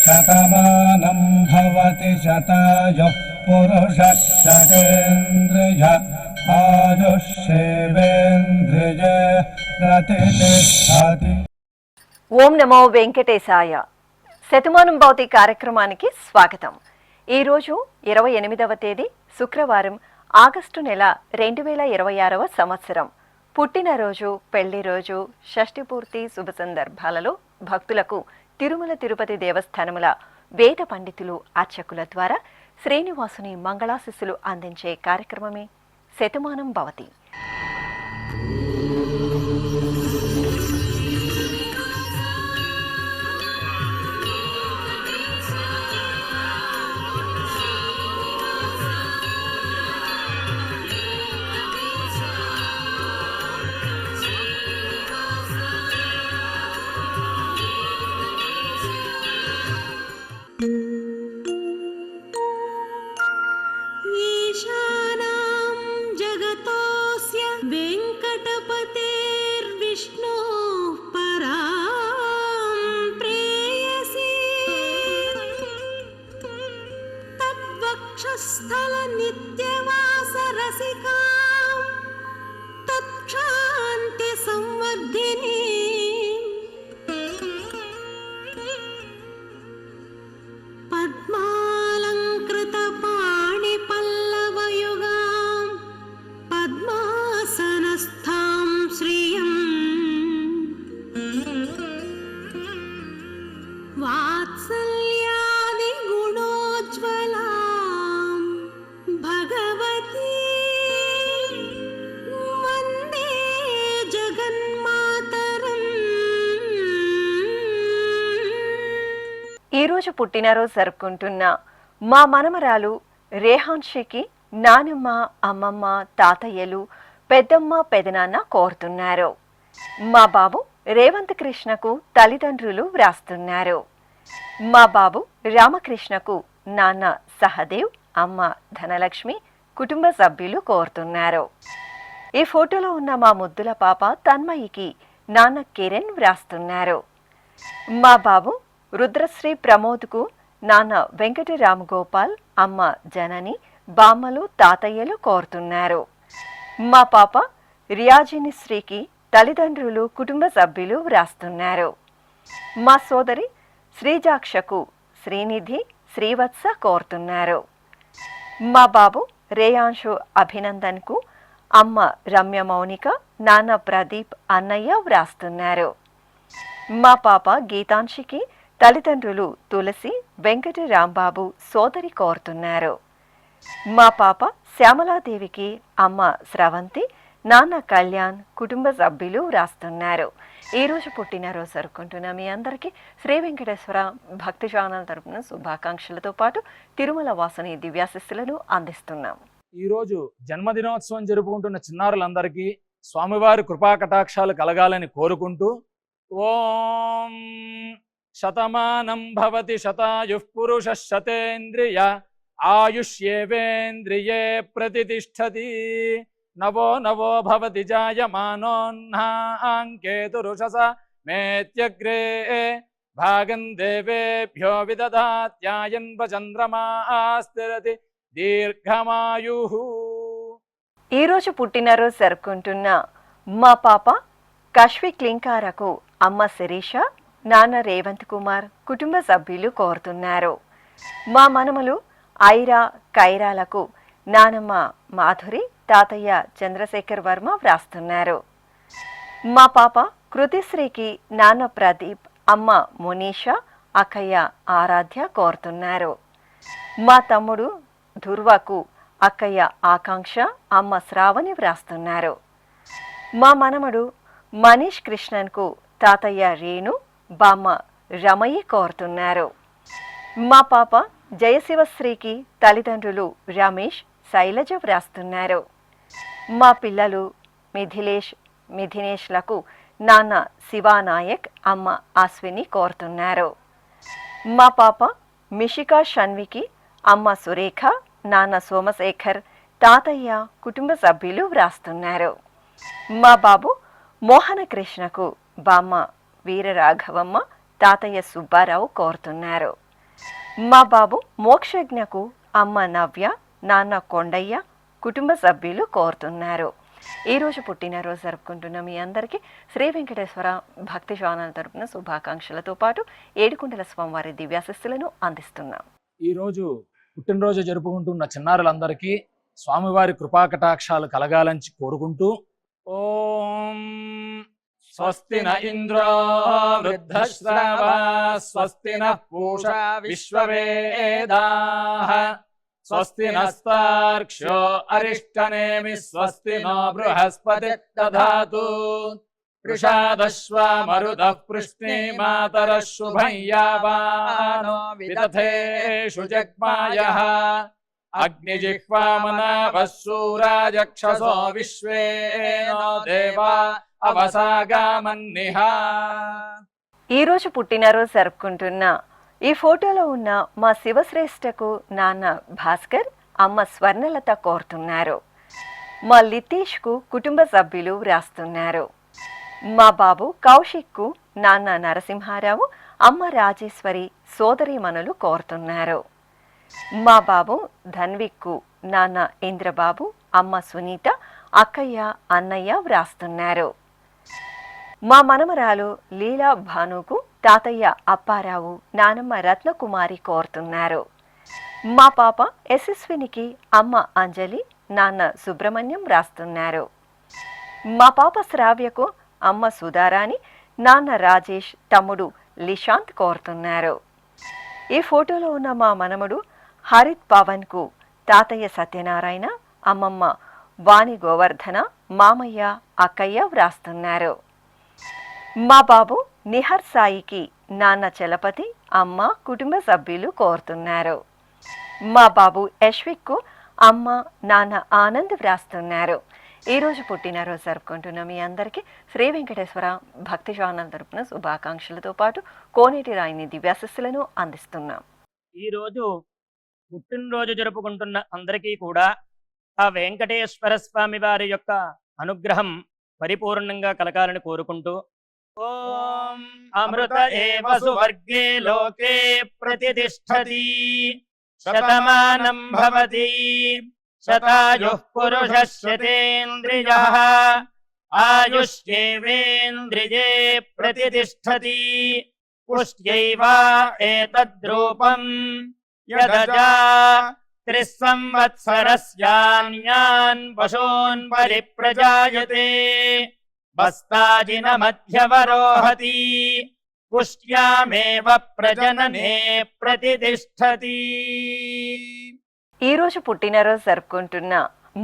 శతమానం భవతి శతాయుః పురుషः శతేంద్రియ ఆయుష్యేవేంద్రియే ప్రతిష్ఠతి. ఓం నమో వెంకటేశాయ. శతమానం భవతి కార్యక్రమానికి స్వాగతం. ఈరోజు 28వ తేదీ శుక్రవారం, ఆగస్టు నెల 2026వ సంవత్సరం. పుట్టినరోజు, పెళ్లి రోజు, షష్ఠి పూర్తి శుభ సందర్భాలలో భక్తులకు తిరుమల తిరుపతి దేవస్థానముల వేద పండితులు, అర్చకుల ద్వారా శ్రీనివాసుని మంగళాశిస్సులు అందించే కార్యక్రమమే శతమానం భవతి. ఈరోజు పుట్టినరోజు జరుపుకుంటున్న మా మనమరాలు రేహాన్షికి నానమ్మ, అమ్మమ్మ, తాతయ్యలు, పెద్దమ్మ, పెదనాన్న కోరుతున్నారు. మా బాబు రేవంత్ కృష్ణకు తల్లిదండ్రులు వ్రాస్తున్నారు. మా బాబు రామకృష్ణకు నాన్న సహదేవ్, అమ్మ ధనలక్ష్మి, కుటుంబ సభ్యులు కోరుతున్నారు. ఈ ఫోటోలో ఉన్న మా ముద్దుల పాప తన్మయికి నాన్న కిరణ్ వ్రాస్తున్నారు. మా బాబు రుద్రశ్రీ ప్రమోద్కు నాన్న వెంకట రామగోపాల్, అమ్మ జనని, బామ్మలు, తాతయ్యలు కోరుతున్నారు. మా పాప రియాజిని శ్రీకి తల్లిదండ్రులు, కుటుంబ సభ్యులు వ్రాస్తున్నారు. మా సోదరి శ్రీజాక్షకు శ్రీనిధి, శ్రీవత్స కోరుతున్నారు. మా బాబు రేయాంశు అభినందన్కు అమ్మ రమ్య మౌనిక, నాన్న ప్రదీప్, అన్నయ్య వ్రాస్తున్నారు. మా పాప గీతాంశికి తల్లిదండ్రులు తులసి, వెంకట రాంబాబు, సోదరి కోరుతున్నారు. మా పాప శ్యామలాదేవికి అమ్మ స్రవంతి, నాన్న కళ్యాణ్, కుటుంబ సభ్యులు వ్రాస్తున్నారు. ఈరోజు పుట్టినరోజు జరుపుకుంటున్న మీ అందరికీ శ్రీ వెంకటేశ్వర భక్తి ఛానల్ తరపున శుభాకాంక్షలతో పాటు తిరుమల వాసుని దివ్యాశిస్సులను అందిస్తున్నాం. ఈరోజు జన్మదినోత్సవం జరుపుకుంటున్న చిన్నారులందరికీ స్వామివారి కృపా కటాక్షాలు కలగాలని కోరుకుంటూ, ఓం శతమానం భవతి శతాయుః పురుషः శతేంద్రియ ఆయుష్యేవేంద్రియే ప్రతిష్ఠతి. నవో నవో భవతి జాయమానోన్హాంకేతురుషస మేత్యగ్రే భాగం దేవేభ్యో విదధాత్యాయన్ చంద్రమాస్థిరతి దీర్ఘమాయుః. ఈరోజు పుట్టినరోజు జరుపుకుంటున్న మా పాప కశ్వి క్లింకారకు అమ్మ శిరీష, నాన్న రేవంత్ కుమార్, కుటుంబ సభ్యులు కోరుతున్నారు. మా మనమలు ఐరా, కైరాలకు నానమ్మ మాధురి, తాతయ్య చంద్రశేఖర్ వర్మ వ్రాస్తున్నారు. మా పాప కృతిశ్రీకి నాన్న ప్రదీప్, అమ్మ మునీషా, అక్కయ్య ఆరాధ్య కోరుతున్నారు. మా తమ్ముడు ధృవకు అక్కయ్య ఆకాంక్ష, అమ్మ శ్రావణి వ్రాస్తున్నారు. మా మనమడు మనీష్ కృష్ణన్కు తాతయ్య రేణు, బామ్మ రమయ్య కోరుతున్నారు. మా పాప జయశివశ్రీకి తల్లిదండ్రులు రమేష్, శైలజ వ్రాస్తున్నారు. మా పిల్లలు మిథిలేష్, మిథినేష్లకు నాన్న శివానాయక్, అమ్మ అశ్విని కోరుతున్నారు. మా పాప మిషికా షన్వికి అమ్మ సురేఖ, నాన్న సోమశేఖర్, తాతయ్య, కుటుంబ సభ్యులు వ్రాస్తున్నారు. మా బాబు మోహనకృష్ణకు బామ్మ వీరరాఘవమ్మ తాతయ్య సుబ్బారావు కోరుతున్నారు. మా బాబు మోక్షజ్ఞకు అమ్మ నవ్య నాన్న కొండయ్య కుటుంబ సభ్యులు కోరుతున్నారు. ఈరోజు పుట్టినరోజు జరుపుకుంటున్న మీ అందరికీ శ్రీ వెంకటేశ్వర భక్తి ఛానల్ తరపున శుభాకాంక్షలతో పాటు ఏడుకొండల స్వామివారి దివ్యాశిస్సులను అందిస్తున్నాం. ఈరోజు పుట్టినరోజు జరుపుకుంటున్న చిన్నారులందరికీ స్వామివారి కృపాకటాక్షాలు కలగాలని కోరుకుంటూ ఓం స్వస్తి న ఇంద్రో వృద్ధశ్రవా స్వస్తి న పూషా విశ్వవేదాః స్వస్తి నస్తార్క్ష్యో అరిష్టనేమి స్వస్తి నో బృహస్పతి దధాతు వృషాదశ్వా మరుదః పృష్ణే మాతరః శుభం యావానో విదథేషు జగ్మాయః అగ్నిజిహ్వామనావః శూరాజక్షసో విశ్వేనో దేవా అవసాగామన్నిహ. ఈరోజు పుట్టినరోజు జరుపుకుంటున్న ఈ ఫోటోలో ఉన్న మా శివశ్రేష్ఠకు నాన్న భాస్కర్ అమ్మ స్వర్ణలత కోరుతున్నారు. మా లితేష్కు కుటుంబ సభ్యులు వ్రాస్తున్నారు. మా బాబు కౌశిక్కు నాన్న నరసింహారావు అమ్మ రాజేశ్వరి సోదరీమణులు కోరుతున్నారు. మా బాబు ధన్విక్కు నాన్న ఇంద్రబాబు అమ్మ సునీత అక్కయ్య అన్నయ్య వ్రాస్తున్నారు. మా మనమరాలు లీలా భానుకు తాతయ్య అప్పారావు నానమ్మ రత్నకుమారి కోరుతున్నారు. మా పాప యశస్వినికి అమ్మ అంజలి నాన్న సుబ్రహ్మణ్యం వ్రాస్తున్నారు. మా పాప శ్రావ్యకు అమ్మ సుధారాణి నాన్న రాజేష్ తమ్ముడు లిశాంత్ కోరుతున్నారు. ఈ ఫోటోలో ఉన్న మా మనముడు హరిత్ పవన్కు తాతయ్య సత్యనారాయణ అమ్మమ్మ వాణి గోవర్ధన మామయ్య అక్కయ్య వ్రాస్తున్నారు. మా బాబు నిహర్ సాయికి నాన్న చలపతి అమ్మ కుటుంబ సభ్యులు కోరుతున్నారు. మా బాబు యశ్విక్కు అమ్మ నాన్న ఆనంద్ వ్రాస్తున్నారు. ఈరోజు పుట్టినరోజు జరుపుకుంటున్న మీ అందరికీ శ్రీ వెంకటేశ్వర భక్తి ఛానల్ తరపున శుభాకాంక్షలతో పాటు కోనేటి రాయిని దివ్యాశిస్సులను అందిస్తున్నాం. ఈరోజు పుట్టినరోజు జరుపుకుంటున్న అందరికీ కూడా ఆ వెంకటేశ్వర స్వామి వారి యొక్క అనుగ్రహం పరిపూర్ణంగా కలగాలని కోరుకుంటూ ఓం అమృత ఏవ సువర్గే లోకే ప్రతిష్ఠతి శతమానం భవతి శతాయుః పురుషः శతేంద్రియః ఆయుష్యేవేంద్రియే ప్రతిష్ఠతి పుష్ట్యైవ ఏతద్రూపం యదజా త్రిస్సంవత్సరస్యాన్యాన్ పశూన్ పరిప్రజాయతే బస్తాజిన మధ్యవరోహతి పుష్ట్యామేవ ప్రజననే ప్రతిష్ఠతి. ఈరోజు పుట్టినరోజు జరుపుకుంటున్న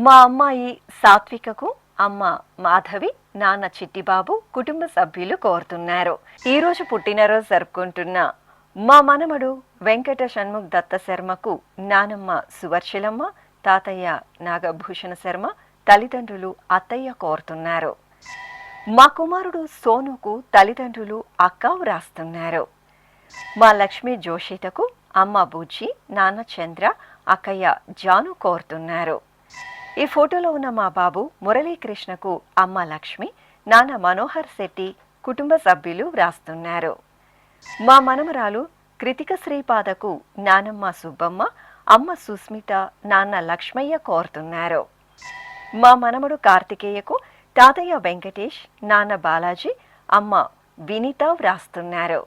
మా అమ్మాయి సాత్వికకు అమ్మ మాధవి నాన్న చిట్టిబాబు కుటుంబ సభ్యులు కోరుతున్నారు. ఈరోజు పుట్టినరోజు జరుపుకుంటున్న మా మనమడు వెంకట షణ్ముఖ్ దత్త శర్మకు నానమ్మ సువర్శలమ్మ తాతయ్య నాగభూషణ శర్మ తల్లిదండ్రులు అత్తయ్య కోరుతున్నారు. మా కుమారుడు సోనుకు తల్లిదండ్రులు అక్క వ్రాస్తున్నారు. మా లక్ష్మీ జోషితకు అమ్మ బుజ్జి నాన్న చంద్ర అక్కయ్య జాను కోరుతున్నారు. ఈ ఫోటోలో ఉన్న మా బాబు మురళీకృష్ణకు అమ్మ లక్ష్మి నాన్న మనోహర్ శెట్టి కుటుంబ సభ్యులు వ్రాస్తున్నారు. మా మనమరాలు కృతిక శ్రీపాదకు నానమ్మ సుబ్బమ్మ అమ్మ సుస్మిత నాన్న లక్ష్మయ్య కోరుతున్నారు. మా మనమడు కార్తికేయకు తాతయ్య వెంకటేష్ నాన్న బాలాజీ అమ్మ వినీత వ్రాస్తున్నారు.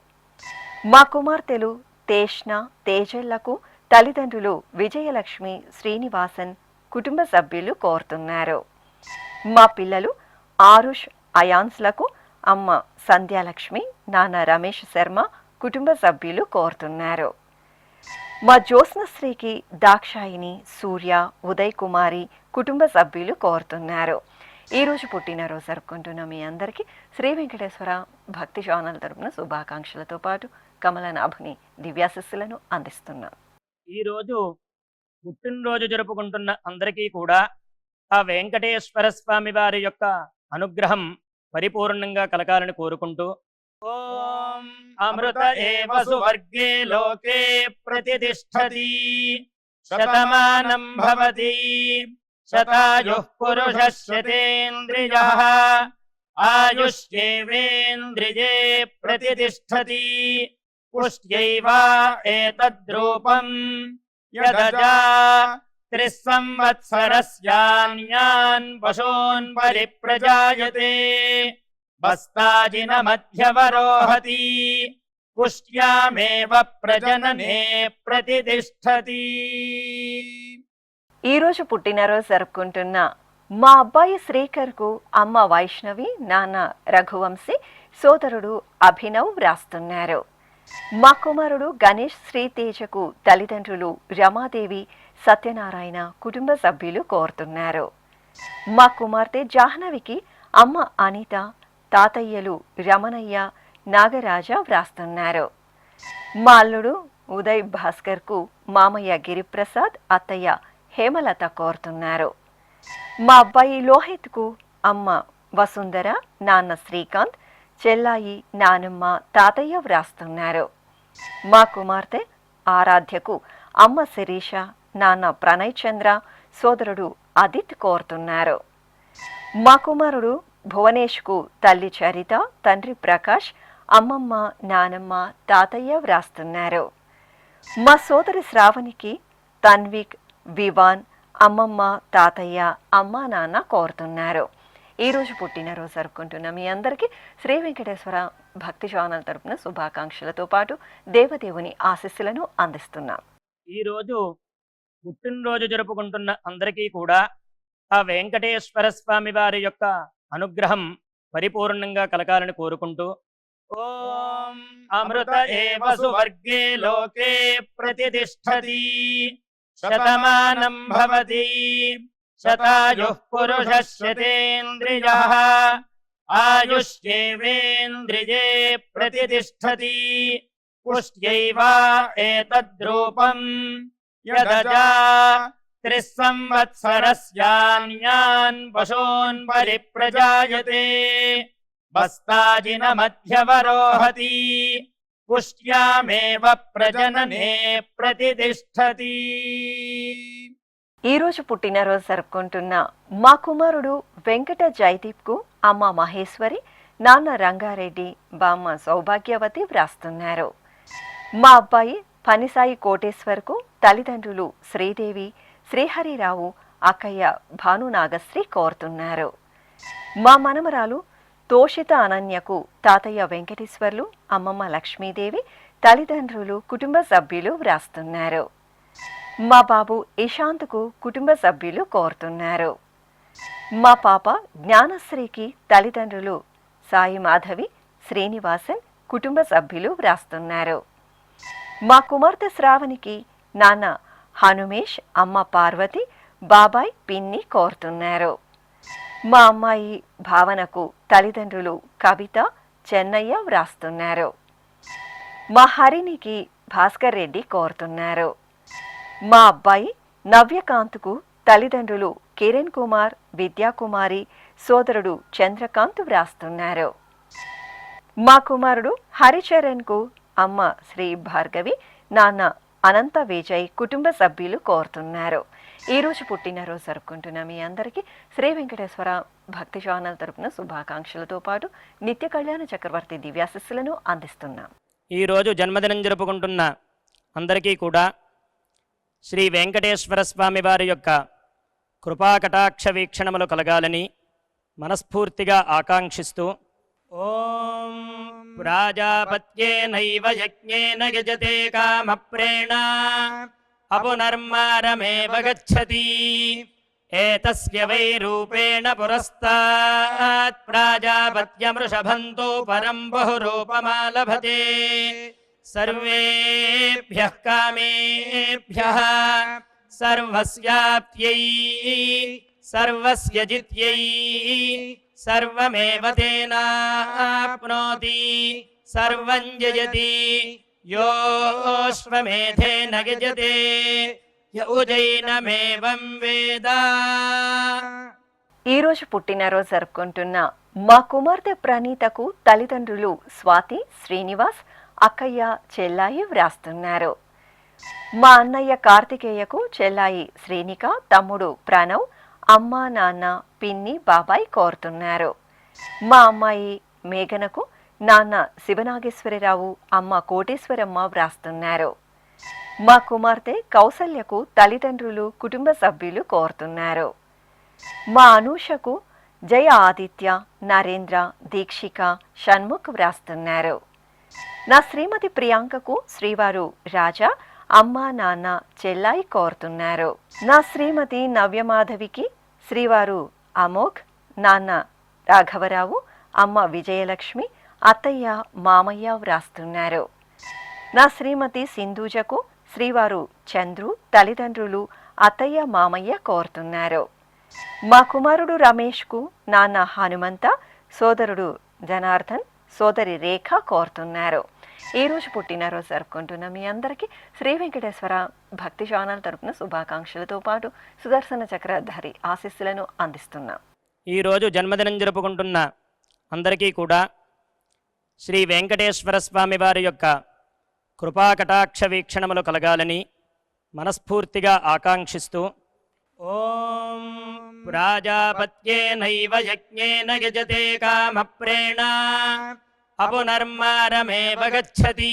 మా కుమార్తెలు తేష్ణ తేజళ్లకు తల్లిదండ్రులు విజయలక్ష్మి శ్రీనివాసన్ కుటుంబ సభ్యులు కోరుతున్నారు. మా పిల్లలు ఆరుష్ అయాన్స్లకు అమ్మ సంధ్యాలక్ష్మి నాన్న రమేష్ శర్మ కుటుంబ సభ్యులు కోరుతున్నారు. మా జ్యోత్స్నశ్రీకి దాక్షాయిని సూర్య ఉదయ్ కుమారి కుటుంబ సభ్యులు కోరుతున్నారు. ఈరోజు పుట్టినరోజు జరుపుకుంటున్న మీ అందరికీ శ్రీ వెంకటేశ్వర భక్తి ఛానల్ తరపున శుభాకాంక్షలతో పాటు కమలనాభుని దివ్యాశిస్సులను అందిస్తున్నాం. ఈరోజు పుట్టినరోజు జరుపుకుంటున్న అందరికీ కూడా ఆ వెంకటేశ్వర స్వామి వారి యొక్క అనుగ్రహం పరిపూర్ణంగా కలగాలని కోరుకుంటూ ఓం అమృత ఏవ సువర్గే లోకే ప్రతిష్ఠతి శతమానం భవతి శతాయుః పురుషः శతేంద్రియः ఆయుష్యేవేంద్రియే ప్రతిష్టతి పుష్ట్యైవ ఏతద్రూపం యదజా 3 సంవత్సరస్యాన్యాన్ పశూన్ పరిప్రజాయతే బస్తాజిన మధ్యవరోహతి పుష్ట్యామేవ ప్రజననే ప్రతిష్టతి. ఈరోజు పుట్టినరోజు జరుపుకుంటున్న మా అబ్బాయి శ్రీకర్కు అమ్మ వైష్ణవి, నాన్న రఘువంశీ, సోదరుడు అభినవ్ వ్రాస్తున్నారు. మా కుమారుడు గణేష్ శ్రీతేజకు తల్లిదండ్రులు రమాదేవి, సత్యనారాయణ, కుటుంబ సభ్యులు కోరుతున్నారు. మా కుమార్తె జాహ్నవికి అమ్మ అనిత, తాతయ్యలు రమణయ్య, నాగరాజ వ్రాస్తున్నారు. మా అల్లుడు ఉదయ్ భాస్కర్కు మామయ్య గిరిప్రసాద్, అత్తయ్య హేమలత కోరుతున్నారు. మా అబ్బాయి లోహిత్కు అమ్మ వసుంధర, నాన్న శ్రీకాంత్, చెల్లాయి, నానమ్మ, తాతయ్య వ్రాస్తున్నారు. మా కుమార్తె ఆరాధ్యకు అమ్మ శిరీష, నాన్న ప్రణయ్ చంద్ర, సోదరుడు అదిత్ కోరుతున్నారు. మా కుమారుడు భువనేష్కు తల్లి చరిత, తండ్రి ప్రకాష్, అమ్మమ్మ, నానమ్మ, తాతయ్య వ్రాస్తున్నారు. మా సోదరి శ్రావణికి తన్విక్, వివాన్, అమ్మమ్మ, తాతయ్య, అమ్మా, నాన్న కోరుతున్నారు. ఈరోజు పుట్టినరోజు జరుపుకుంటున్న మీ అందరికీ శ్రీ వెంకటేశ్వర భక్తి ఛానల్ తరపున శుభాకాంక్షలతో పాటు దేవదేవుని ఆశీస్సులను అందిస్తున్నాం. ఈరోజు పుట్టినరోజు జరుపుకుంటున్న అందరికీ కూడా ఆ వెంకటేశ్వర స్వామి వారి యొక్క అనుగ్రహం పరిపూర్ణంగా కలగాలని కోరుకుంటూ ఓం అమృత ఏవ సువర్గే లోకే ప్రతిష్టతి శతమానం భవతి శతాయుః పురుషः శతేంద్రియः ఆయుష్యేవేంద్రియే ప్రతిష్టతి పుష్ట్యైవ ఏతద్రూపం యదజా 3 సంవత్సరస్యాన్యాన్ పశూన్ పరిప్రజాయతే బస్తాజిన మధ్యవరోహతి పుష్ట్యామేవ ప్రజననే ప్రతిష్టతి. ఈరోజు పుట్టినరోజు జరుపుకుంటున్న మా కుమారుడు వెంకట జయదీప్కు అమ్మ మహేశ్వరి, నాన్న రంగారెడ్డి, బామ్మ సౌభాగ్యవతి వ్రాస్తున్నారు. మా అబ్బాయి పనిసాయి కోటేశ్వర్కు తల్లిదండ్రులు శ్రీదేవి, శ్రీహరిరావు, అక్కయ్య భానునాగశ్రీ కోరుతున్నారు. మా మనమరాలు తోషిత అనన్యకు తాతయ్య వెంకటేశ్వర్లు, అమ్మమ్మ లక్ష్మీదేవి, తల్లిదండ్రులు, కుటుంబ సభ్యులు వ్రాస్తున్నారు. మా బాబు ఇషాంత్కు కుటుంబ సభ్యులు కోరుతున్నారు. మా పాప జ్ఞానశ్రీకి తల్లిదండ్రులు సాయి మాధవి, శ్రీనివాసన్, కుటుంబ సభ్యులు వ్రాస్తున్నారు. మా కుమార్తె శ్రావణికి నాన్న హనుమేష్, అమ్మ పార్వతి, బాబాయ్, పిన్ని కోరుతున్నారు. మా అమ్మాయి భావనకు తల్లిదండ్రులు కవిత, చెన్నయ్య వ్రాస్తున్నారు. మా హరినికి భాస్కర్ రెడ్డి కోరుతున్నారు. మా అబ్బాయి నవ్యకాంత్కు తల్లిదండ్రులు కిరణ్ కుమార్, విద్యాకుమారి, సోదరుడు చంద్రకాంత్ వ్రాస్తున్నారు. మా కుమారుడు హరిచరణ్కు అమ్మ శ్రీ భార్గవి, నాన్న అనంత విజయ్, కుటుంబ సభ్యులు కోరుతున్నారు. ఈరోజు పుట్టినరోజు జరుపుకుంటున్న మీ అందరికీ శ్రీ వెంకటేశ్వర భక్తి ఛానల్ తరపున శుభాకాంక్షలతో పాటు నిత్య కళ్యాణ చక్రవర్తి దివ్యాశిస్సులను అందిస్తున్నాం. ఈరోజు జన్మదినం జరుపుకుంటున్న అందరికీ కూడా శ్రీ వెంకటేశ్వర స్వామి వారి యొక్క కృపాకటాక్ష వీక్షణములు కలగాలని మనస్ఫూర్తిగా ఆకాంక్షిస్తూ ఓం ప్రాజాపత్యేనైవ యజ్ఞేన యజతే కామప్రేణ అపునర్మారమేవ గచ్చతి ఏతస్య వై రూపేణ పురస్తాత్ ప్రాజాపత్యమృషభంతో పరం బహురూపమాలభతే సర్వేభ్యః కామేభ్యః సర్వస్యాప్త్యై సర్వస్య జిత్యై సర్వమేవ తేనాప్నోతి సర్వం జయతి యోశ్వమేధేన యజతే య ఉజైనమేవం వేద. ఈరోజు పుట్టినరోజు జరుపుకుంటున్న మా కుమార్తె ప్రణీతకు తల్లిదండ్రులు స్వాతి, శ్రీనివాస్, అక్కయ్య, చెల్లాయి వ్రాస్తున్నారు. మా అన్నయ్య కార్తికేయకు చెల్లాయి శ్రీనిక, తమ్ముడు ప్రణవ్, అమ్మ నాన్న పిన్ని బాబాయ్ కోరుతున్నారు. మా అమ్మాయి మేఘనకు నాన్న శివనాగేశ్వరరావు అమ్మ కోటేశ్వరమ్మ వ్రాస్తున్నారు. మా కుమార్తె కౌసల్యకు తల్లిదండ్రులు కుటుంబ సభ్యులు కోరుతున్నారు. మా అనూషకు జయ ఆదిత్య నరేంద్ర దీక్షిక షణ్ముఖ్ వ్రాస్తున్నారు. నా శ్రీమతి ప్రియాంకకు శ్రీవారు రాజా అమ్మ నాన్న చెల్లాయి కోరుతున్నారు. నా శ్రీమతి నవ్యమాధవికి శ్రీవారు అమోఘ్ నాన్న రాఘవరావు అమ్మ విజయలక్ష్మి అత్తయ్య మామయ్య వ్రాస్తున్నారు. నా శ్రీమతి సింధూజకు శ్రీవారు చంద్రు తల్లిదండ్రులు అత్తయ్య మామయ్య కోరుతున్నారు. మా కుమారుడు రమేష్కు నాన్న హనుమంత సోదరుడు జనార్దన్ సోదరి రేఖ కోరుతున్నారు. ఈరోజు పుట్టినరోజు జరుపుకుంటున్న మీ అందరికీ శ్రీ వెంకటేశ్వర భక్తి ఛానల్ తరపున శుభాకాంక్షలతో పాటు సుదర్శన చక్రధారి ఆశీస్సులను అందిస్తున్నాం. ఈరోజు జన్మదినం జరుపుకుంటున్న అందరికీ కూడా శ్రీ వెంకటేశ్వర స్వామి వారి యొక్క కృపాకటాక్ష వీక్షణములు కలగాలని మనస్ఫూర్తిగా ఆకాంక్షిస్తూ ఓం ప్రాజాపత్యేనైవ యజ్ఞేన యజతే కామప్రేణ అపునర్మారమేవ గచ్చతి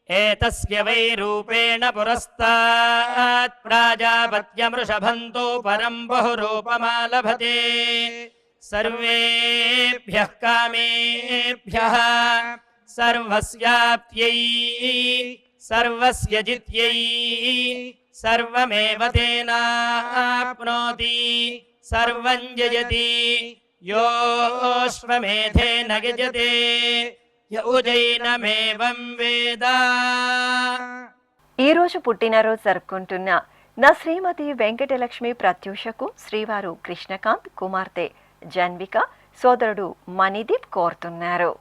ఏతస్య వై రూపేణ పురస్తాత్ ప్రాజాపత్యమృషభంతో పరం బహురూపమాలభతే సర్వేభ్యః కామేభ్యః సర్వస్యాప్త్యై సర్వస్య జిత్యై సర్వమేవ తేనాప్నోతి సర్వం జయతి యోశ్వమేధేన గజతే యౌజైనమేవం వేద. ఈరోజు పుట్టినరోజు జరుపుకుంటున్న నా శ్రీమతి వెంకటలక్ష్మి ప్రత్యూషకు శ్రీవారు కృష్ణకాంత్ కుమార్తె జన్విక సోదరుడు మణిదీప్ కోరుతున్నారు.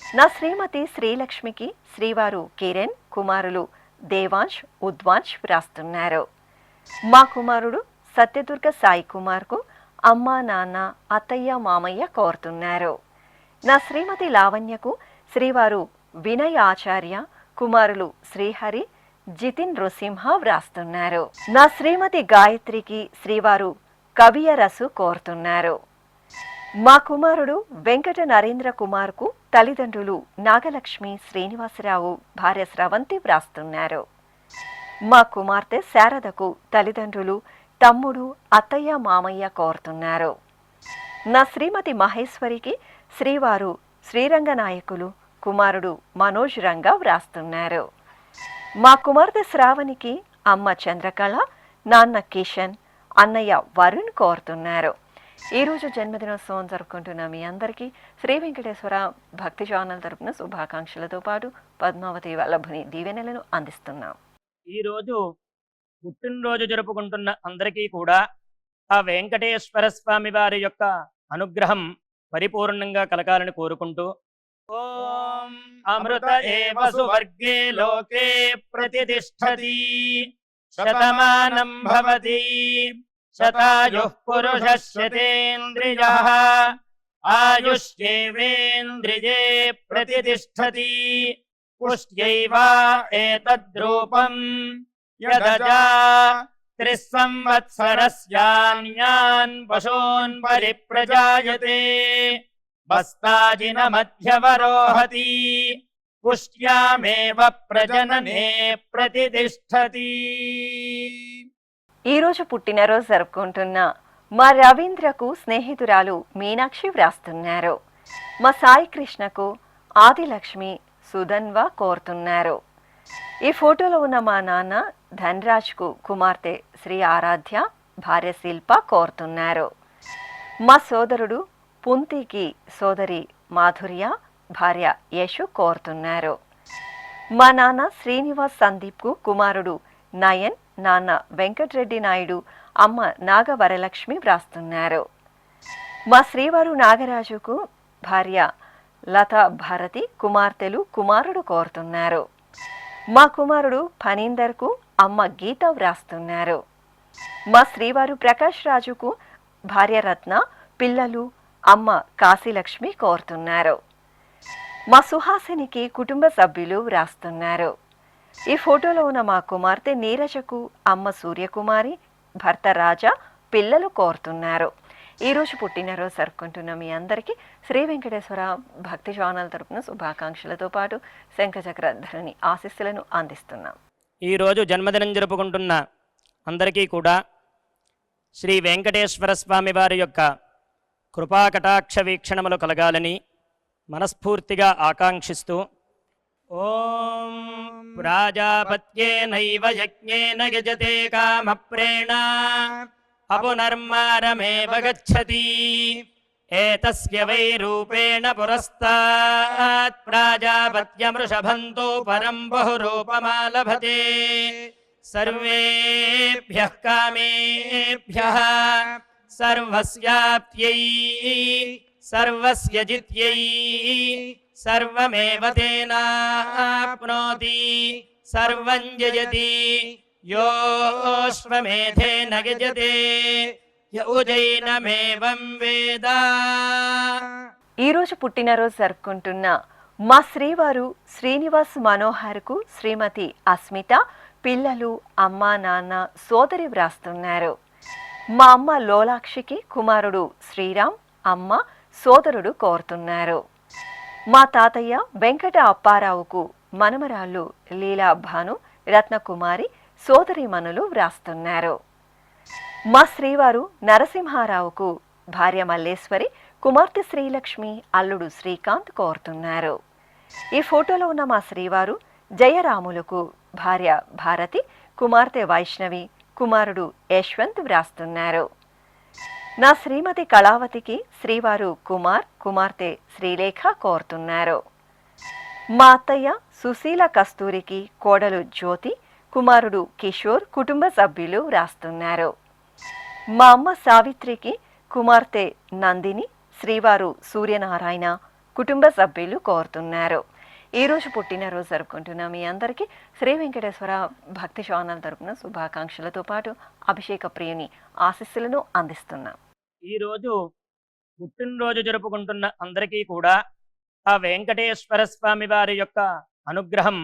నా శ్రీమతి శ్రీలక్ష్మికి శ్రీవారు కిరణ్ కుమారులు దేవాంశ్ ఉద్వాంశ్ వ్రాస్తున్నారు. మా కుమారుడు సత్యదుర్గ సాయి కుమార్కు అమ్మ నాన్న అత్తయ్య మామయ్య కోరుతున్నారు. నా శ్రీమతి లావణ్యకు శ్రీవారు వినయ్ ఆచార్య కుమారులు శ్రీహరి జితిన్ నృసింహ వ్రాస్తున్నారు. నా శ్రీమతి గాయత్రికి శ్రీవారు కవియరసు కోరుతున్నారు. మా కుమారుడు వెంకట నరేంద్ర కుమార్కు తల్లిదండ్రులు నాగలక్ష్మి శ్రీనివాసరావు భార్య స్రవంతి వ్రాస్తున్నారు. మా కుమార్తె శారదకు తల్లిదండ్రులు తమ్ముడు అత్తయ్య మామయ్య కోరుతున్నారు. నా శ్రీమతి మహేశ్వరికి శ్రీవారు శ్రీరంగనాయకులు కుమారుడు మనోజ్ రంగా వ్రాస్తున్నారు. మా కుమార్తె శ్రావణికి అమ్మ చంద్రకళ నాన్న కిషన్ అన్నయ్య వరుణ్ కోరుతున్నారు. ఈరోజు జన్మదినోత్సవం జరుపుకుంటున్న మీ అందరికీ శ్రీ వెంకటేశ్వర భక్తి ఛానల్ తరపున శుభాకాంక్షలతో పాటు పద్మావతి వల్లభుని దీవెనలను అందిస్తున్నాం. ఈరోజు పుట్టినరోజు జరుపుకుంటున్న అందరికీ కూడా ఆ వెంకటేశ్వర స్వామి వారి యొక్క అనుగ్రహం పరిపూర్ణంగా కలగాలని కోరుకుంటూ ఓం అమృత ఏవ సువర్గే లోకే ప్రతిష్ఠతి శతమానం భవతి శతాయుః పురుషः శతేంద్రియః ఆయుష్యేవేంద్రియే ప్రతిష్ఠతి పుష్ట్యైవ ఏతద్రూపం యదజా త్రిస్సంవత్సరస్యాన్యాన్ పశూన్ పరిప్రజాయతే బస్తాజినమధ్యవరోహతి పుష్ట్యామేవ ప్రజననే ప్రతిష్ఠతి. ఈరోజు పుట్టినరోజు జరుపుకుంటున్న మా రవీంద్రకు స్నేహితురాలు మీనాక్షి వ్రాస్తున్నారు. మా సాయి కృష్ణకు ఆదిలక్ష్మి సుధన్వ కోరుతున్నారు. ఈ ఫోటోలో ఉన్న మా నాన్న ధనరాజ్కు కుమార్తె శ్రీ ఆరాధ్య భార్య శిల్ప కోరుతున్నారు. మా సోదరుడు పుంతికి సోదరి మాధుర్య భార్య యశు కోరుతున్నారు. మా నాన్న శ్రీనివాస్ సందీప్కు కుమారుడు నయన్ నాన్న వెంకటరెడ్డి నాయుడు అమ్మ నాగవరలక్ష్మి వ్రాస్తున్నారు. మా శ్రీవారు నాగరాజుకు భార్య లతా భారతి కుమార్తెలు కుమారుడు కోరుతున్నారు. మా కుమారుడు ఫణీందర్కు అమ్మ గీత వ్రాస్తున్నారు. మా శ్రీవారు ప్రకాష్ రాజుకు భార్య రత్న పిల్లలు అమ్మ కాశీలక్ష్మి కోరుతున్నారు. మా సుహాసినికి కుటుంబ సభ్యులు వ్రాస్తున్నారు. ఈ ఫోటోలో ఉన్న మా కుమార్తె నీరజకు అమ్మ సూర్యకుమారి భర్త రాజా పిల్లలు కోరుతున్నారు. ఈరోజు పుట్టినరోజు జరుపుకుంటున్న మీ అందరికీ శ్రీ వెంకటేశ్వర భక్తి ఛానల్ తరపున శుభాకాంక్షలతో పాటు శంఖచక్రధరుని ఆశీస్సులను అందిస్తున్నాం. ఈరోజు జన్మదినం జరుపుకుంటున్న అందరికీ కూడా శ్రీ వెంకటేశ్వర స్వామి వారి యొక్క కృపాకటాక్ష వీక్షణములు కలగాలని మనస్ఫూర్తిగా ఆకాంక్షిస్తూ ఓం ప్రాజాపత్యేనైవ యజ్ఞేన యజతే కామప్రేణ అపునర్మారమేవ గచ్చతి ఏతస్య వై రూపేణ పురస్తాత్ ప్రాజాపత్యమృషభంతో పరం బహురూపమాలభతే సర్వేభ్యః కామేభ్యః సర్వస్యాప్త్యై సర్వస్య జిత్యై సర్వమేవ తేనాప్నోతి సర్వం జయతి యోశ్వమేధేన గజతే యౌజైనమేవం వేద. ఈరోజు పుట్టినరోజు జరుపుకుంటున్న మా శ్రీవారు శ్రీనివాస్ మనోహర్కు శ్రీమతి అస్మిత, పిల్లలు, అమ్మ, నాన్న, సోదరి వ్రాస్తున్నారు. మా అమ్మ లోలాక్షికి కుమారుడు శ్రీరామ్, అమ్మ, సోదరుడు కోరుతున్నారు. మా తాతయ్య వెంకట అప్పారావుకు మనమరాళ్ళు లీలా భాను, రత్నకుమారి, సోదరీమణులు వ్రాస్తున్నారు. మా శ్రీవారు నరసింహారావుకు భార్య మల్లేశ్వరి, కుమార్తె శ్రీలక్ష్మి, అల్లుడు శ్రీకాంత్ కోరుతున్నారు. ఈ ఫోటోలో ఉన్న మా శ్రీవారు జయరాములకు భార్య భారతి, కుమార్తె వైష్ణవి, కుమారుడు యశ్వంత్ వ్రాస్తున్నారు. నా శ్రీమతి కళావతికి శ్రీవారు కుమార్, కుమార్తె శ్రీలేఖ కోరుతున్నారు. మా అత్తయ్య సుశీల కస్తూరికి కోడలు జ్యోతి, కుమారుడు కిషోర్, కుటుంబ సభ్యులు వ్రాస్తున్నారు. మా అమ్మ సావిత్రికి కుమార్తె నందిని, శ్రీవారు సూర్యనారాయణ, కుటుంబ సభ్యులు కోరుతున్నారు. ఈరోజు పుట్టినరోజు జరుపుకుంటున్న మీ అందరికీ శ్రీ వెంకటేశ్వర భక్తి ఛానల్ తరపున శుభాకాంక్షలతో పాటు అభిషేక ప్రియుని ఆశీస్సులను అందిస్తున్నాం. ఈరోజు పుట్టినరోజు జరుపుకుంటున్న అందరికీ కూడా ఆ వెంకటేశ్వర స్వామి వారి యొక్క అనుగ్రహం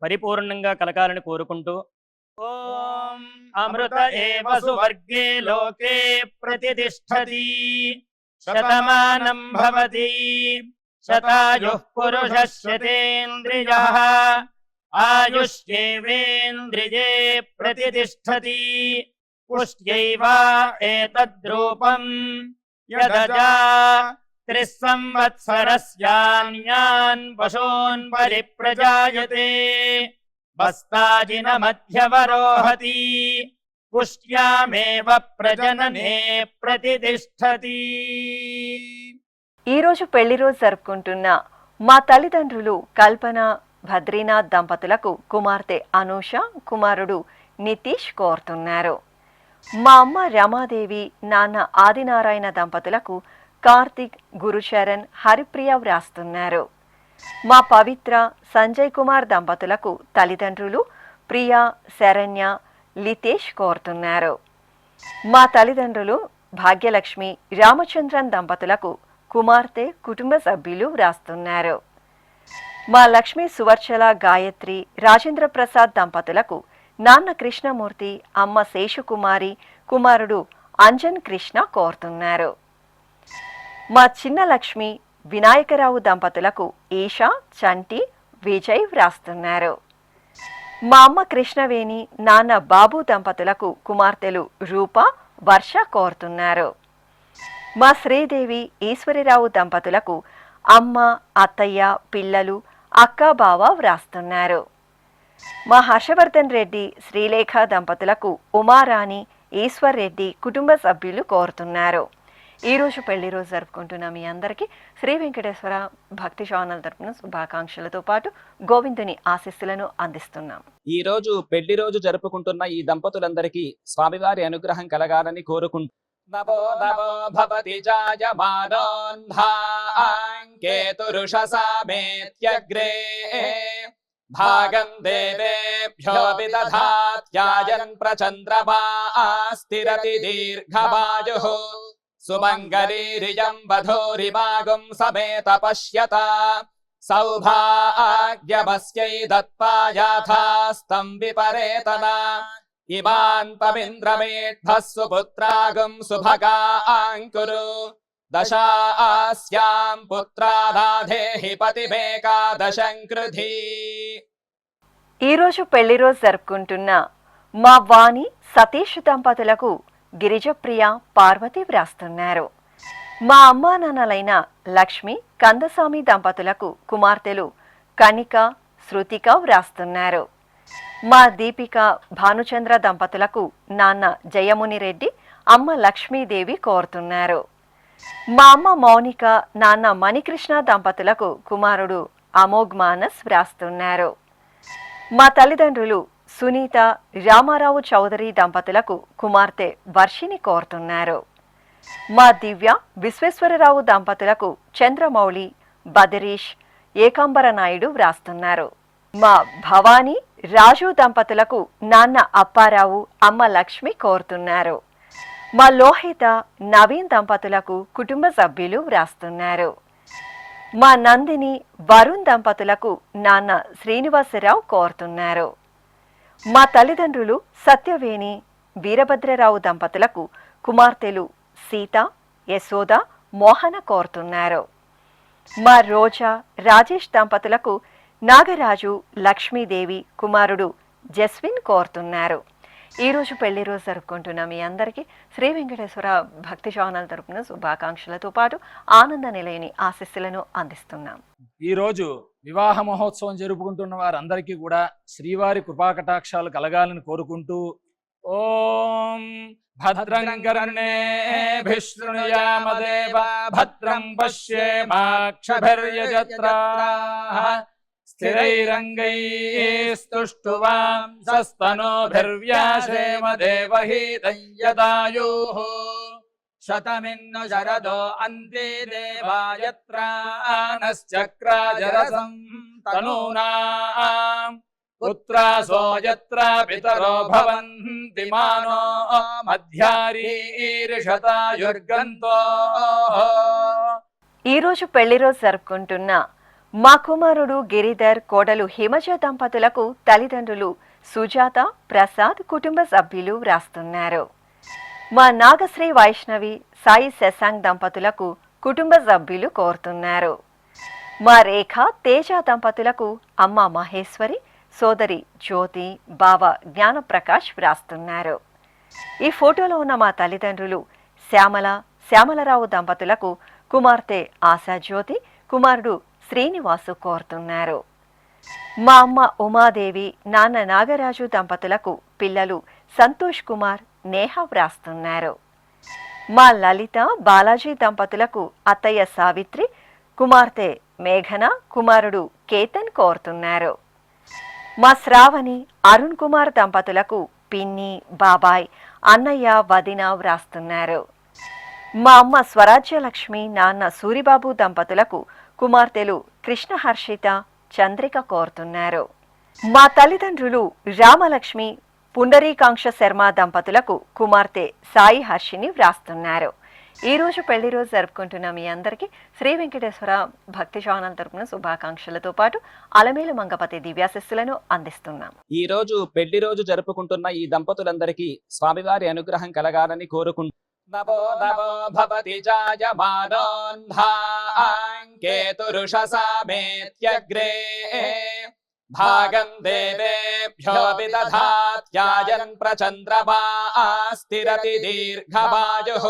పరిపూర్ణంగా కలగాలని కోరుకుంటూ ఓం అమృత ఏవ సువర్గే లోకే ప్రతిష్ఠతి శతమానం భవతి శతాయుః పురుషः శతేంద్రియః ఆయుష్యేవేంద్రియే ప్రతిష్ఠతి పుష్ట్యైవ ఏతద్రూపం యదజా త్రిస్సంవత్సరస్యాన్యాన్ పశూన్ పరిప్రజాయతే బస్తాజిన మధ్యవరోహతి పుష్ట్యామేవ ప్రజననే ప్రతిష్ఠతి. ఈరోజు పెళ్లి రోజు జరుపుకుంటున్న మా తల్లిదండ్రులు కల్పన, బద్రీనాథ్ దంపతులకు కుమార్తె అనూష, కుమారుడు నితీష్ కోరుతున్నారు. మా అమ్మ రమాదేవి, నాన్న ఆదినారాయణ దంపతులకు కార్తిక్, గురుచరణ్, హరిప్రియ వ్రాస్తున్నారు. మా పవిత్ర, సంజయ్ కుమార్ దంపతులకు తల్లిదండ్రులు ప్రియా, శరణ్య, లితేష్ కోరుతున్నారు. మా తల్లిదండ్రులు భాగ్యలక్ష్మి, రామచంద్రన్ దంపతులకు కుమార్తె, కుటుంబ సభ్యులు వ్రాస్తున్నారు. మా లక్ష్మీ సువర్చల, గాయత్రి, రాజేంద్ర ప్రసాద్ దంపతులకు నాన్న కృష్ణమూర్తి, అమ్మ శేషుకుమారి, కుమారుడు అంజన్ కృష్ణ కోరుతున్నారు. మా చిన్న లక్ష్మి, వినాయకరావు దంపతులకు ఈషా, చంటి, విజయ్ వ్రాస్తున్నారు. మా అమ్మ కృష్ణవేణి, నాన్న బాబు దంపతులకు కుమార్తెలు రూప, వర్ష కోరుతున్నారు. మా శ్రీదేవి, ఈశ్వరిరావు దంపతులకు అమ్మ, అత్తయ్య, పిల్లలు, అక్క, బావ వ్రాస్తున్నారు. మా హర్షవర్ధన్ రెడ్డి, శ్రీలేఖ దంపతులకు ఉమారాణి, ఈశ్వర్ రెడ్డి, కుటుంబ సభ్యులు కోరుతున్నారు. ఈరోజు పెళ్లి రోజు జరుపుకుంటున్న మీ అందరికీ శ్రీ వెంకటేశ్వర భక్తి ఛానల్ తరపున శుభాకాంక్షలతో పాటు గోవిందుని ఆశీస్సులను అందిస్తున్నాం. ఈ రోజు పెళ్లి రోజు జరుపుకుంటున్న ఈ దంపతులందరికీ స్వామివారి అనుగ్రహం కలగాలని కోరుకుంటూ నమో నమో భవతి జాయమానోన్ధాంకేతురుషసామేత్యగ్రే భాగం దేవేభ్యో విదధాత్యాయన్ ప్రచంద్రమాస్తిరతి దీర్ఘమాయుః సుమంగళీరియం వధూరిమాగుం సమేత పశ్యత సౌభాగ్యమస్యై దత్తాయాథాస్తం విపరేతన ఇమాన్ పవింద్రమేఢ్భः సుపుత్రాగం సుభగాంకురు దశాస్యాం పుత్రాదాధేహి పతిమేకాదశం కృధి. ఈరోజు పెళ్లి రోజు జరుపుకుంటున్న మా వాణి సతీష్ దంపతులకు గిరిజప్రియ పార్వతి వ్రాస్తున్నారు. మా అమ్మా నాన్నలైన లక్ష్మి కందస్వామి దంపతులకు కుమార్తెలు కనిక శృతిక వ్రాస్తున్నారు. మా దీపిక భానుచంద్ర దంపతులకు నాన్న జయముని రెడ్డి అమ్మ లక్ష్మీదేవి కోరుతున్నారు. మా అమ్మ మౌనిక నాన్న మణికృష్ణ దంపతులకు కుమారుడు అమోఘ్ మానస్ వ్రాస్తున్నారు. మా తల్లిదండ్రులు సునీత రామారావు చౌదరి దంపతులకు కుమార్తె వర్షిని కోరుతున్నారు. మా దివ్య విశ్వేశ్వరరావు దంపతులకు చంద్రమౌళి బదరీష్ ఏకాంబర నాయుడు వ్రాస్తున్నారు. మా భవానీ రాజు దంపతులకు నాన్న అప్పారావు అమ్మ లక్ష్మి కోరుతున్నారు. మా లోహిత నవీన్ దంపతులకు కుటుంబ సభ్యులు వ్రాస్తున్నారు. మా నందిని వరుణ్ దంపతులకు నాన్న శ్రీనివాసరావు కోరుతున్నారు. మా తల్లిదండ్రులు సత్యవేణి వీరభద్రరావు దంపతులకు కుమార్తెలు సీత యశోద మోహన కోరుతున్నారు. మా రోజా రాజేష్ దంపతులకు నాగరాజు లక్ష్మీదేవి కుమారుడు జస్విన్ కోరుతున్నారు. ఈరోజు పెళ్లి రోజు జరుపుకుంటున్న మీ అందరికీ శ్రీ వెంకటేశ్వర భక్తి ఛానల్ తరపున శుభాకాంక్షలతో పాటు ఆనంద నిలయని ఆశీస్సులను అందిస్తున్నాం. ఈరోజు వివాహ మహోత్సవం జరుపుకుంటున్న వారందరికీ కూడా శ్రీవారి కృపాకటాక్షాలు కలగాలని కోరుకుంటూ ఓం భద్రం కర్ణేభిః శృణుయామదేవ భద్రం పశ్యేమాక్షభిర్యజత్రాః స్థిరైరంగైస్తుష్టువాంసస్తనోభిర్వ్యాసేమ దేవహీతం యదాయుః శతమిన్ను శరదో అంతే దేవాయత్రానశ్చక్రాజరసం తనూనాం పుత్రాసో యత్ర పితరో భవంతి మానో మధ్యారీర్షతాయుర్గంతో. ఈరోజు పెళ్లి రోజు జరుపుకుంటున్న మా కుమారుడు గిరిధర్ కోడలు హిమజ దంపతులకు తల్లిదండ్రులు సుజాత ప్రసాద్ కుటుంబ సభ్యులు వ్రాస్తున్నారు. మా నాగశ్రీ వైష్ణవి సాయి శశాంక్ దంపతులకు కుటుంబ సభ్యులు కోరుతున్నారు. మా రేఖ తేజ దంపతులకు అమ్మ మహేశ్వరి సోదరి జ్యోతి బావ జ్ఞానప్రకాష్ వ్రాస్తున్నారు. ఈ ఫోటోలో ఉన్న మా తల్లిదండ్రులు శ్యామలరావు దంపతులకు కుమార్తె ఆశాజ్యోతి కుమారుడు శ్రీనివాసు కోరుతున్నారు. మా అమ్మ ఉమాదేవి నాన్న నాగరాజు దంపతులకు పిల్లలు సంతోష్ కుమార్ నేహ వ్రాస్తున్నారు. మా లలిత బాలాజీ దంపతులకు అత్తయ్య సావిత్రి కుమార్తె మేఘన కుమారుడు కేతన్ కోరుతున్నారు. మా శ్రావణి అరుణ్ కుమార్ దంపతులకు పిన్ని బాబాయ్ అన్నయ్య వదిన వ్రాస్తున్నారు. మా అమ్మ స్వరాజ్యలక్ష్మి నాన్న సూరిబాబు దంపతులకు కుమార్తెలు కృష్ణ హర్షిత చంద్రిక కోరుతున్నారు. మా తల్లిదండ్రులు రామలక్ష్మి పుండరీకాంక్ష శర్మ దంపతులకు కుమార్తె సాయి హర్షిని వ్రాస్తున్నారు. ఈరోజు పెళ్లి రోజు జరుపుకుంటున్న మీ అందరికీ శ్రీ వెంకటేశ్వర భక్తి ఛానల్ తరపున శుభాకాంక్షలతో పాటు అలమేలు మంగపతి దివ్యాశస్సులను అందిస్తున్నాం. ఈ రోజు పెళ్లి రోజు జరుపుకుంటున్న ఈ దంపతులందరికీ స్వామివారి అనుగ్రహం కలగాలని కోరుకుంటున్నాం. నమో నమో భవతి జాయమానోన్ధాంకేతురుషసామేత్యగ్రే భాగం దేవేభ్యో విదధాత్యాయన్ ప్రచంద్రమాస్తిరతి దీర్ఘమాయుః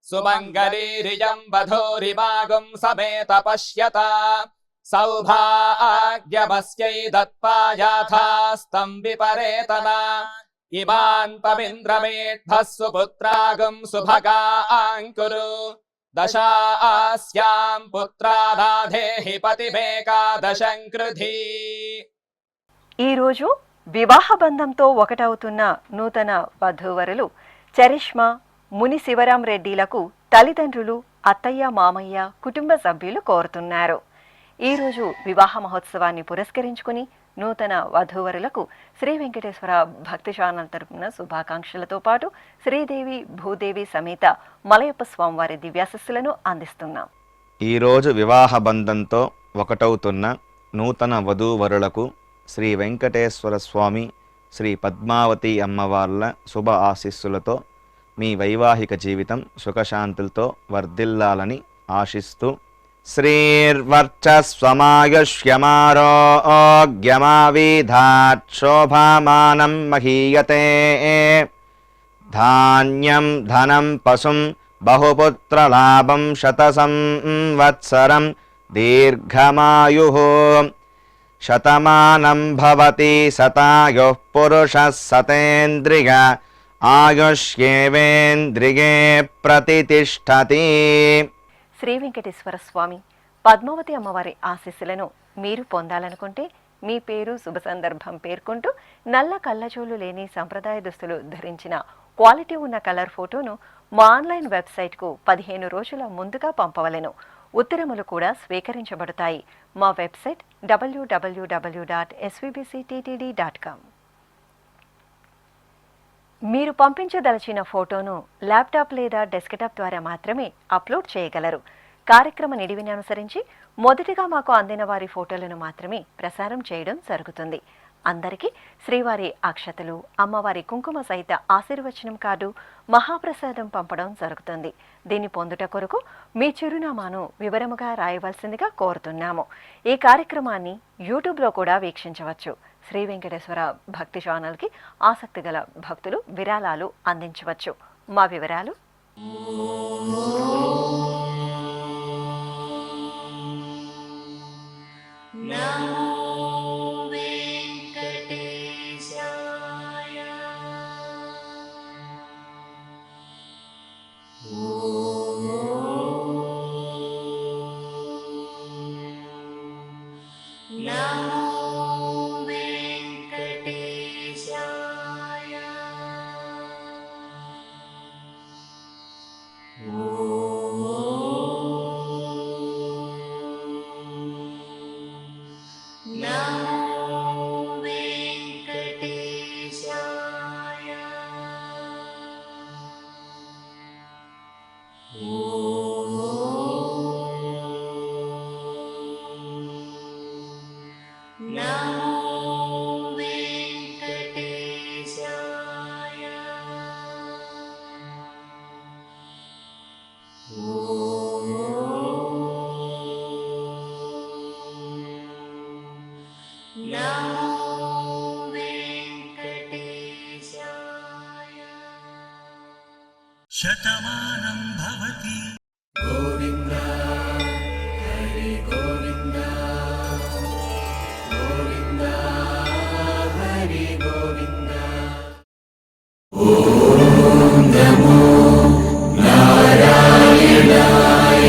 సుమంగళీరియం వధూరిమాగం సమేత పశ్యత సౌభాగ్యమస్యై దత్పాయాథాస్తం విపరేతనా ఇమాన్ పవింద్రమేఢ్భः సుపుత్రాగం సుభగాంకురు దశాస్యాం పుత్రాదాధేహి పతిమేకాదశం కృధి. ఈరోజు వివాహ బంధంతో ఒకటవుతున్న నూతన వధూవరులు చరిష్మా ముని శివరాం రెడ్డిలకు తల్లిదండ్రులు అత్తయ్య మామయ్య కుటుంబ సభ్యులు కోరుతున్నారు. ఈరోజు వివాహ మహోత్సవాన్ని పురస్కరించుకుని నూతన వధూవరులకు శ్రీ వెంకటేశ్వర భక్తి ఛానల్ తరపున శుభాకాంక్షలతో పాటు శ్రీదేవి భూదేవి సమేత మలయప్ప స్వామివారి దివ్యాశస్సులను అందిస్తున్నాం. ఈరోజు వివాహ బంధంతో ఒకటవుతున్న నూతన వధూవరులకు శ్రీ వెంకటేశ్వర స్వామి శ్రీ పద్మావతి అమ్మవార్ల శుభ ఆశీస్సులతో మీ వైవాహిక జీవితం సుఖశాంతులతో వర్ధిల్లాలని ఆశిస్తూ శ్రీర్వర్చస్వమాయుష్యమారోగ్యమావిధాత్ శోభామానం మహీయతే ధాన్యం ధనం పశుం బహుపుత్రలాభం శతసంవత్సరం దీర్ఘమాయుః శతమానం భవతి శతాయుః పురుషः సతేంద్రియ ఆయుష్యేవేంద్రియే ప్రతితిష్ఠతి. శ్రీ వెంకటేశ్వర స్వామి పద్మావతి అమ్మవారి ఆశీస్సులను మీరు పొందాలనుకుంటే మీ పేరు శుభ సందర్భం పేర్కొంటూ నల్ల కళ్ళజోలు లేని సంప్రదాయ దుస్తులు ధరించిన క్వాలిటీ ఉన్న కలర్ ఫోటోను మా ఆన్లైన్ వెబ్సైట్కు 15 రోజుల ముందుగా పంపవలెను. ఉత్తరములు కూడా స్వీకరించబడతాయి. మా వెబ్సైట్ www.svbcttd.com. మీరు పంపించదలచిన ఫోటోను ల్యాప్టాప్ లేదా డెస్క్టాప్ ద్వారా మాత్రమే అప్లోడ్ చేయగలరు. కార్యక్రమ నిడివిని అనుసరించి మొదటిగా మాకు అందిన వారి ఫోటోలను మాత్రమే ప్రసారం చేయడం జరుగుతుంది. అందరికీ శ్రీవారి అక్షతలు, అమ్మవారి కుంకుమ సహిత ఆశీర్వచనం కార్డు, మహాప్రసాదం పంపడం జరుగుతుంది. దీన్ని పొందుట కొరకు మీ చిరునామాను వివరముగా రాయవలసిందిగా కోరుతున్నాము. ఈ కార్యక్రమాన్ని యూట్యూబ్లో కూడా వీక్షించవచ్చు. శ్రీ వెంకటేశ్వర భక్తి ఛానల్కి ఆసక్తి గల భక్తులు విరాళాలు అందించవచ్చు. మా వివరాలు: శతమానం భవతి. ఓం నమో నారాయణాయ.